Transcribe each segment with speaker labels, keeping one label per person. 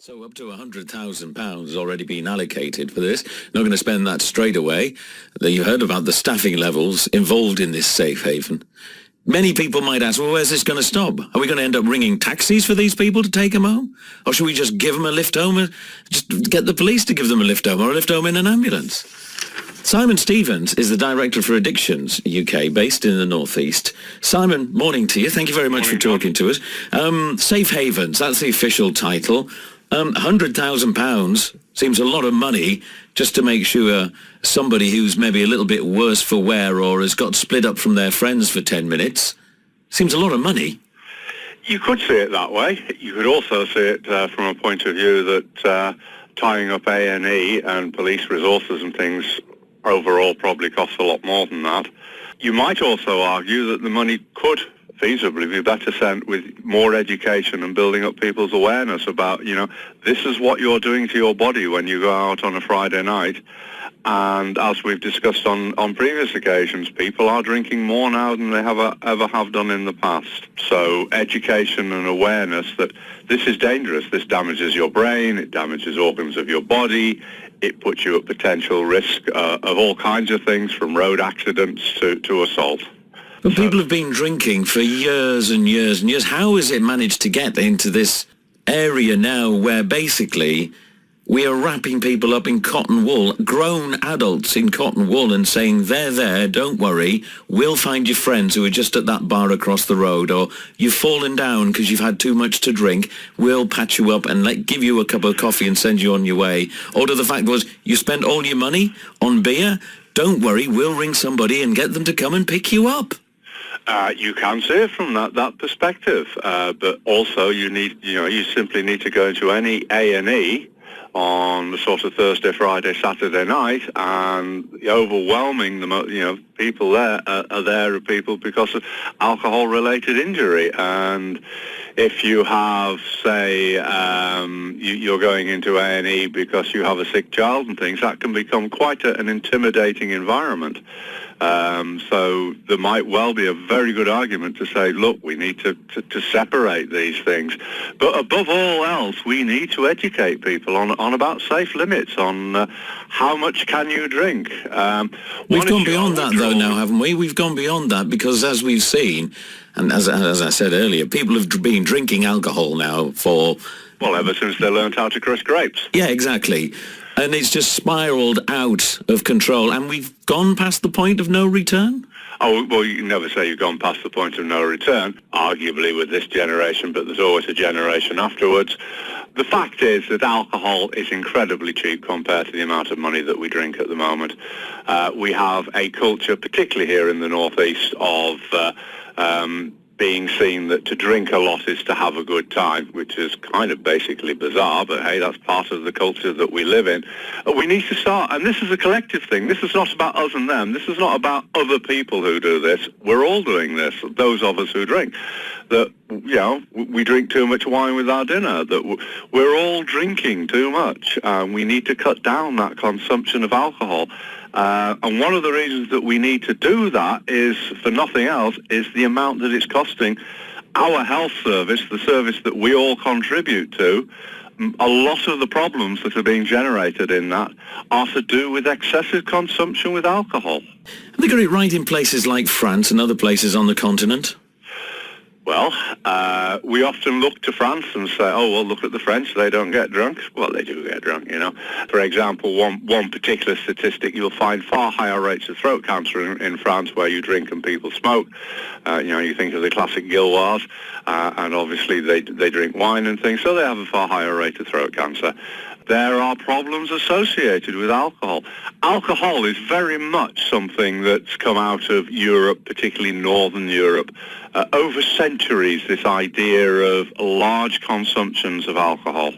Speaker 1: So up to £100,000 has already been allocated for this. Not going to spend that straight away. You heard about the staffing levels involved in this safe haven. Many people might ask, well, where's this going to stop? Are we going to end up ringing taxis for these people to take them home? Or should we just give them a lift home? Just get the police to give them a lift home or a lift home in an ambulance? Simon Stevens is the Director for Addictions UK, based in the North East. Simon, morning to you. Thank you very much for talking to us. Safe havens, that's the official title. £100,000 seems a lot of money just to make sure somebody who's maybe a little bit worse for wear or has got split up from their friends for 10 minutes. Seems a lot of money.
Speaker 2: You could see it that way. You could also see it from a point of view that tying up A&E and police resources and things overall probably costs a lot more than that. You might also argue that the money could feasibly be better spent with more education and building up people's awareness about, this is what you're doing to your body when you go out on a Friday night. And as we've discussed on previous occasions, people are drinking more now than they ever have done in the past. So education and awareness that this is dangerous. This damages your brain, it damages organs of your body, it puts you at potential risk of all kinds of things, from road accidents to assault.
Speaker 1: But people have been drinking for years and years and years. How has it managed to get into this area now where basically we are wrapping people up in cotton wool, grown adults in cotton wool, and saying, they're there, don't worry, we'll find your friends who are just at that bar across the road, or you've fallen down because you've had too much to drink, we'll patch you up and give you a cup of coffee and send you on your way. Or to the fact was, you spent all your money on beer, don't worry, we'll ring somebody and get them to come and pick you up.
Speaker 2: You can see it from that perspective, but also you simply need to go into any A&E on the sort of Thursday, Friday, Saturday night, and overwhelming people there are there people because of alcohol-related injury. And if you have, say, you're going into A&E because you have a sick child and things, that can become quite an intimidating environment. So there might well be a very good argument to say, look, we need to separate these things. But above all else, we need to educate people on about safe limits, on how much can you drink.
Speaker 1: We've gone beyond that, though, now, haven't we? We've gone beyond that because, as we've seen, and as I said earlier, people have been drinking alcohol now for...
Speaker 2: Well, ever since they learned how to crush grapes.
Speaker 1: Yeah, exactly. And it's just spiralled out of control, and we've gone past the point of no return?
Speaker 2: Oh, well, you can never say you've gone past the point of no return, arguably with this generation, but there's always a generation afterwards. The fact is that alcohol is incredibly cheap compared to the amount of money that we drink at the moment. We have a culture, particularly here in the North East, of being seen that to drink a lot is to have a good time, which is kind of basically bizarre, but hey, that's part of the culture that we live in. We need to start, and this is a collective thing. This is not about us and them. This is not about other people who do this. We're all doing this, those of us who drink. That, we drink too much wine with our dinner, that we're all drinking too much. We need to cut down that consumption of alcohol. And one of the reasons that we need to do that is, for nothing else, is the amount that it's costing our health service, the service that we all contribute to. A lot of the problems that are being generated in that are to do with excessive consumption with alcohol.
Speaker 1: Have they got it right in places like France and other places on the continent?
Speaker 2: Well, we often look to France and say, oh, well, look at the French, they don't get drunk. Well, they do get drunk, For example, one particular statistic, you'll find far higher rates of throat cancer in France where you drink and people smoke. You think of the classic Gilloise, and obviously they drink wine and things, so they have a far higher rate of throat cancer. There are problems associated with alcohol. Alcohol is very much something that's come out of Europe, particularly Northern Europe. Over centuries, this idea of large consumptions of alcohol.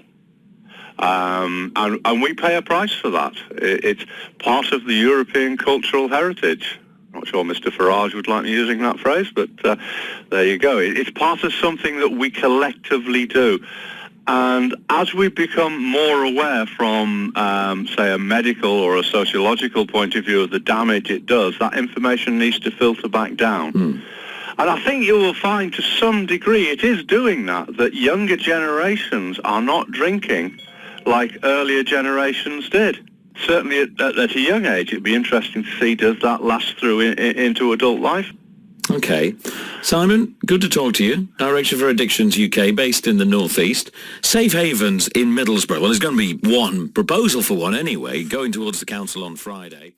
Speaker 2: And we pay a price for that. It's part of the European cultural heritage. Not sure Mr. Farage would like me using that phrase, but there you go. It's part of something that we collectively do. And as we become more aware from, say, a medical or a sociological point of view of the damage it does, that information needs to filter back down. And I think you will find to some degree it is doing that younger generations are not drinking like earlier generations did. Certainly at a young age, it'd be interesting to see, does that last through into adult life?
Speaker 1: Okay. Simon, good to talk to you. Director for Addictions UK, based in the North East. Safe Havens in Middlesbrough. Well, there's going to be one proposal for one anyway, going towards the council on Friday.